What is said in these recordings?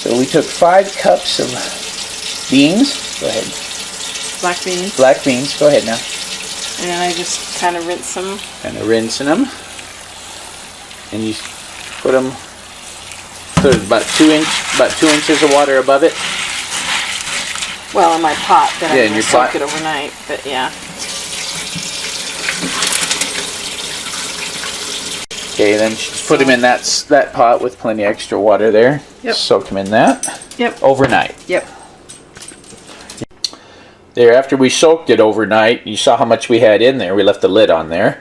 So we took 5 cups of beans. Go ahead. Black beans. Black beans. Go ahead now. And then I just kind of rinse them. Kind of rinsing them. And you put them, so there's about 2 inches of water above it. Well, in my pot that I'm going to soak pot. it overnight, but yeah. Okay, then just put them in that pot with plenty of extra water there. Yep. Soak them in that. Yep. Overnight. Yep. There, after we soaked it overnight, you saw how much we had in there. We left the lid on there.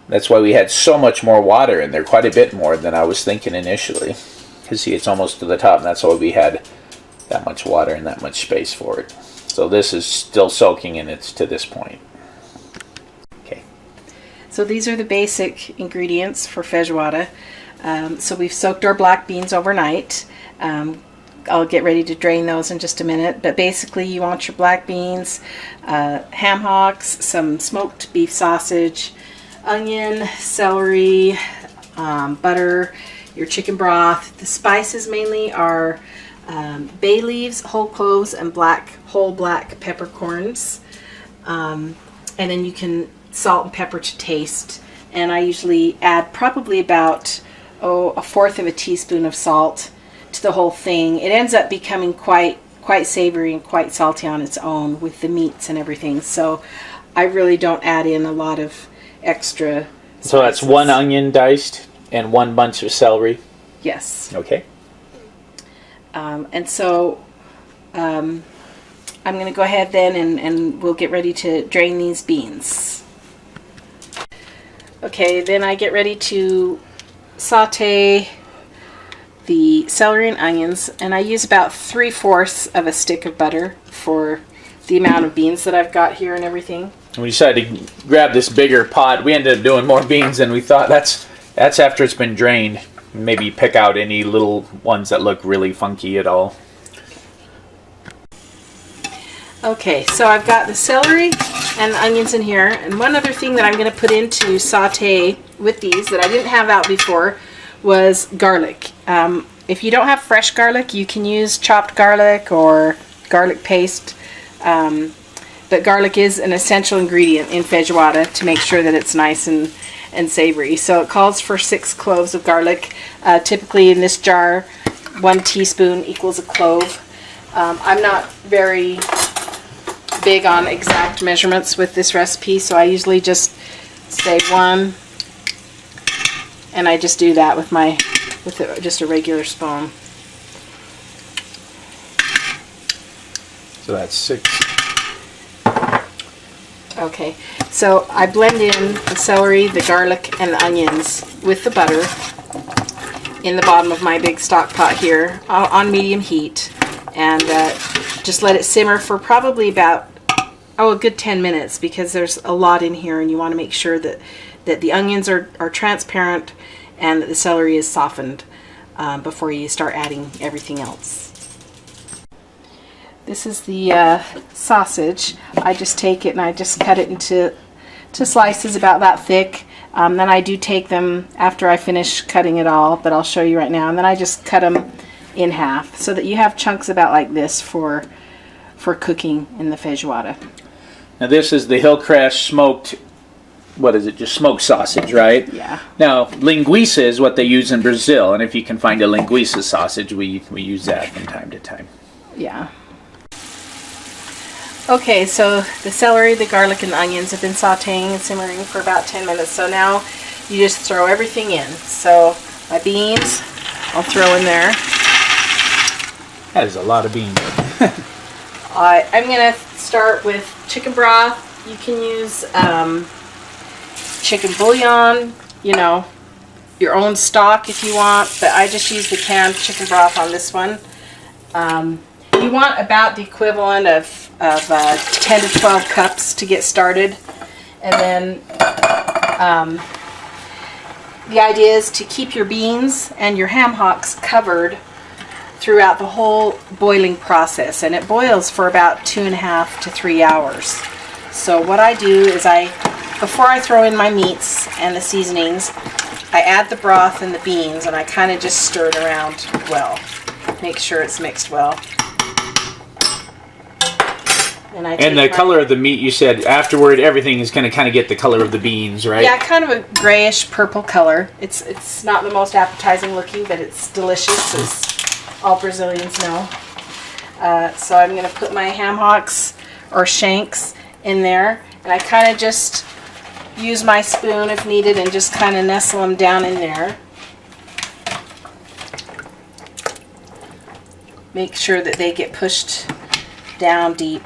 That's why we had so much more water in there, quite a bit more than I was thinking initially. Because see, it's almost to the top, and that's why we had that much water and that much space for it. So this is still soaking, and it's to this point. Okay. So these are the basic ingredients for feijoada. So we've soaked our black beans overnight. I'll get ready to drain those in just a minute, but basically you want your black beans, ham hocks, some smoked beef sausage, onion, celery, butter, your chicken broth. The spices mainly are bay leaves, whole cloves, and whole black peppercorns. And then you can salt and pepper to taste. And I usually add probably about 1/4 of a teaspoon of salt to the whole thing. It ends up becoming quite savory and quite salty on its own with the meats and everything. So I really don't add in a lot of extra spices. So that's 1 onion diced and 1 bunch of celery? Yes. Okay. And so I'm going to go ahead then and we'll get ready to drain these beans. Okay, then I get ready to saute the celery and onions, and I use about 3/4 of a stick of butter for the amount of beans that I've got here and everything. We decided to grab this bigger pot. We ended up doing more beans than we thought. That's after it's been drained. Maybe pick out any little ones that look really funky at all. Okay, so I've got the celery and onions in here, and one other thing that I'm going to put into saute with these that I didn't have out before was garlic. If you don't have fresh garlic, you can use chopped garlic or garlic paste, but garlic is an essential ingredient in feijoada to make sure that it's nice and savory. So it calls for 6 cloves of garlic. Typically in this jar, 1 teaspoon equals a clove. I'm not very big on exact measurements with this recipe, so I usually just say 1, and I just do that with just a regular spoon. So that's 6. Okay, so I blend in the celery, the garlic, and the onions with the butter in the bottom of my big stock pot here on medium heat, and just let it simmer for probably about a good 10 minutes, because there's a lot in here and you want to make sure that the onions are transparent and that the celery is softened before you start adding everything else. This is the sausage. I just take it and I just cut it into slices about that thick. Then I do take them after I finish cutting it all, but I'll show you right now. And then I just cut them in half so that you have chunks about like this for cooking in the feijoada. Now this is the Hillcrest smoked, what is it, just smoked sausage, right? Yeah. Now, linguiça is what they use in Brazil, and if you can find a linguiça sausage, we use that from time to time. Yeah. Okay, so the celery, the garlic, and the onions have been sauteing and simmering for about 10 minutes. So now you just throw everything in. So my beans, I'll throw in there. That is a lot of beans. I'm going to start with chicken broth. You can use chicken bouillon, your own stock if you want, but I just use the canned chicken broth on this one. You want about the equivalent of 10 to 12 cups to get started, and then the idea is to keep your beans and your ham hocks covered throughout the whole boiling process, and it boils for about 2.5 to 3 hours. So what I do is before I throw in my meats and the seasonings, I add the broth and the beans, and I kind of just stir it around well. Make sure it's mixed well. And the color of the meat, you said afterward, everything is going to kind of get the color of the beans, right? Yeah, kind of a grayish purple color. It's not the most appetizing looking, but it's delicious, as all Brazilians know. So I'm going to put my ham hocks or shanks in there, and I kind of just use my spoon if needed and just kind of nestle them down in there. Make sure that they get pushed down deep.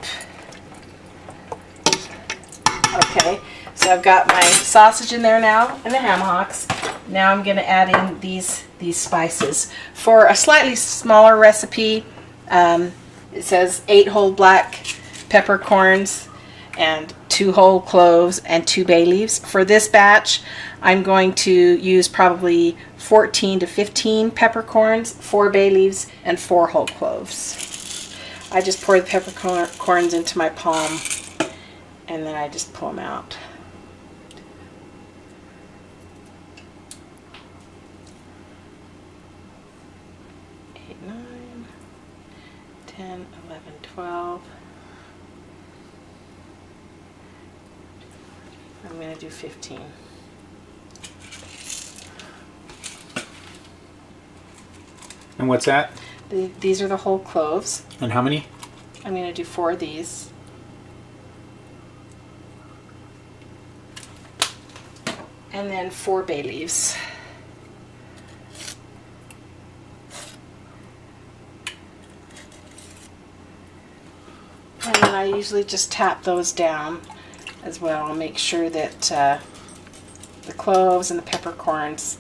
Okay, so I've got my sausage in there now and the ham hocks. Now I'm going to add in these spices. For a slightly smaller recipe, it says 8 whole black peppercorns and 2 whole cloves and 2 bay leaves. For this batch, I'm going to use probably 14 to 15 peppercorns, 4 bay leaves, and 4 whole cloves. I just pour the peppercorns into my palm, and then I just pull them out. Eight, 9, 10, 11, 12. I'm going to do 15. And what's that? These are the whole cloves. And how many? I'm going to do 4 of these. And then 4 bay leaves. And then I usually just tap those down as well. Make sure that the cloves and the peppercorns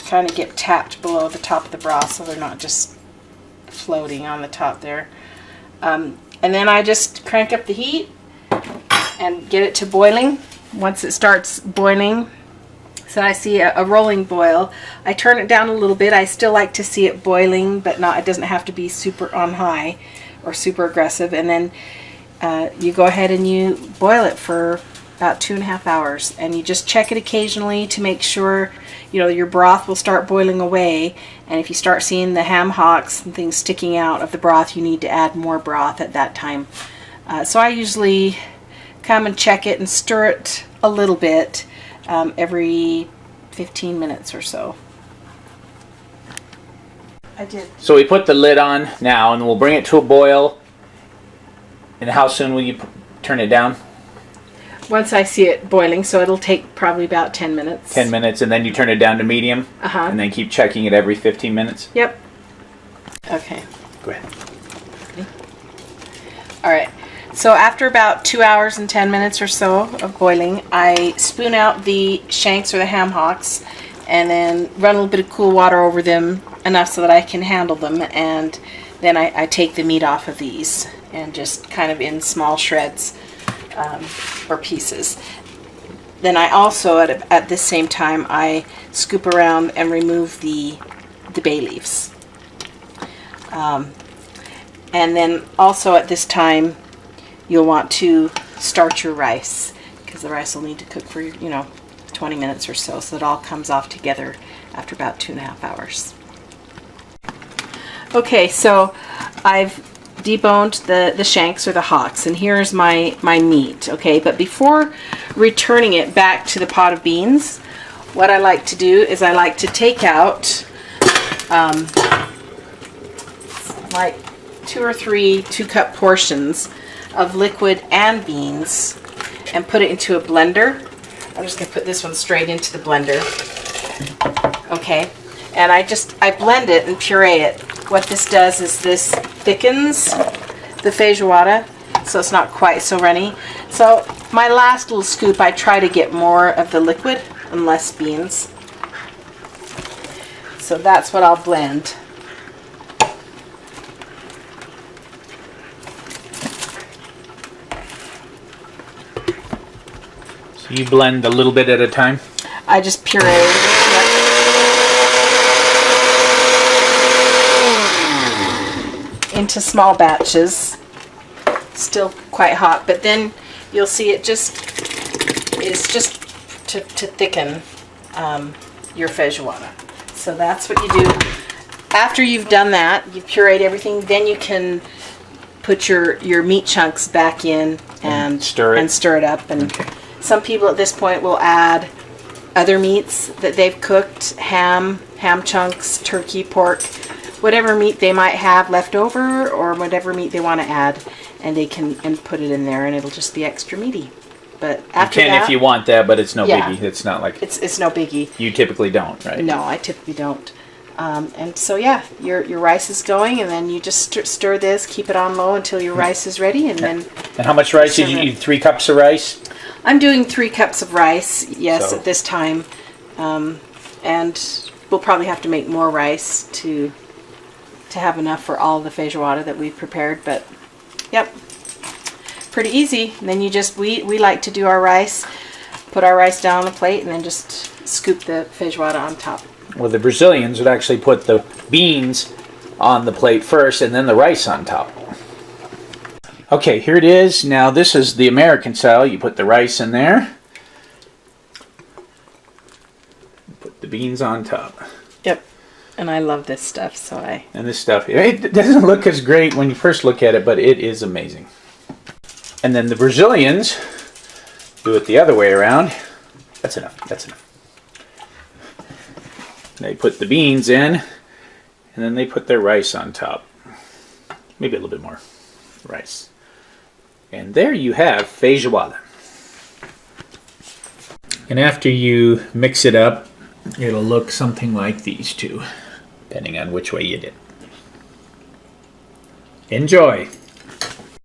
kind of get tapped below the top of the broth so they're not just floating on the top there. And then I just crank up the heat and get it to boiling. Once it starts boiling, so I see a rolling boil, I turn it down a little bit. I still like to see it boiling, but it doesn't have to be super on high or super aggressive. And then you go ahead and you boil it for about 2.5 hours, and you just check it occasionally to make sure, you know, your broth will start boiling away. And if you start seeing the ham hocks and things sticking out of the broth, you need to add more broth at that time. So I usually come and check it and stir it a little bit every 15 minutes or so. I did. So we put the lid on now, and we'll bring it to a boil. And how soon will you turn it down? Once I see it boiling, so it'll take probably about 10 minutes. 10 minutes, and then you turn it down to medium? And then keep checking it every 15 minutes? Yep. Okay. Go ahead. Ready? All right. So after about 2 hours and 10 minutes or so of boiling, I spoon out the shanks or the ham hocks and then run a little bit of cool water over them enough so that I can handle them. And then I take the meat off of these and just kind of in small shreds or pieces. Then I also, at this same time, I scoop around and remove the bay leaves. And then also at this time, you'll want to start your rice, because the rice will need to cook for, 20 minutes or so it all comes off together after about 2.5 hours. Okay, so I've deboned the shanks or the hocks, and here's my meat. Okay, but before returning it back to the pot of beans, what I like to do is I like to take out like 2 or 3 2-cup portions of liquid and beans and put it into a blender. I'm just going to put this one straight into the blender. Okay, and I blend it and puree it. What this does is this thickens the feijoada so it's not quite so runny. So my last little scoop, I try to get more of the liquid and less beans. So that's what I'll blend. So you blend a little bit at a time? I just puree. Into small batches. Still quite hot, but then you'll see it's just to thicken. your feijoada. So that's what you do. After you've done that, you've pureed everything, then you can put your meat chunks back in and stir it up. And some people at this point will add other meats that they've cooked, ham chunks, turkey, pork, whatever meat they might have left over or whatever meat they want to add, and they can put it in there, and it'll just be extra meaty. But after you can if you want that, but it's no yeah, biggie. It's not like it's no biggie. You typically don't, right? No, I typically don't. And so yeah, your rice is going, and then you just stir this, keep it on low until your rice is ready, and then. And how much rice did you eat? 3 cups of rice? I'm doing 3 cups of rice, yes, So. at this time, and we'll probably have to make more rice to have enough for all the feijoada that we've prepared. But yep, pretty easy. And then you just we like to do our rice, put our rice down on the plate, and then just scoop the feijoada on top. Well, the Brazilians would actually put the beans on the plate first and then the rice on top. Okay, here it is. Now this is the American style. You put the rice in there. Put the beans on top. Yep. And I love this stuff, so I... And this stuff, it doesn't look as great when you first look at it, but it is amazing. And then the Brazilians do it the other way around. That's enough. That's enough. They put the beans in, and then they put their rice on top. Maybe a little bit more rice. And there you have feijoada. And after you mix it up, it'll look something like these two, depending on which way you did. Enjoy!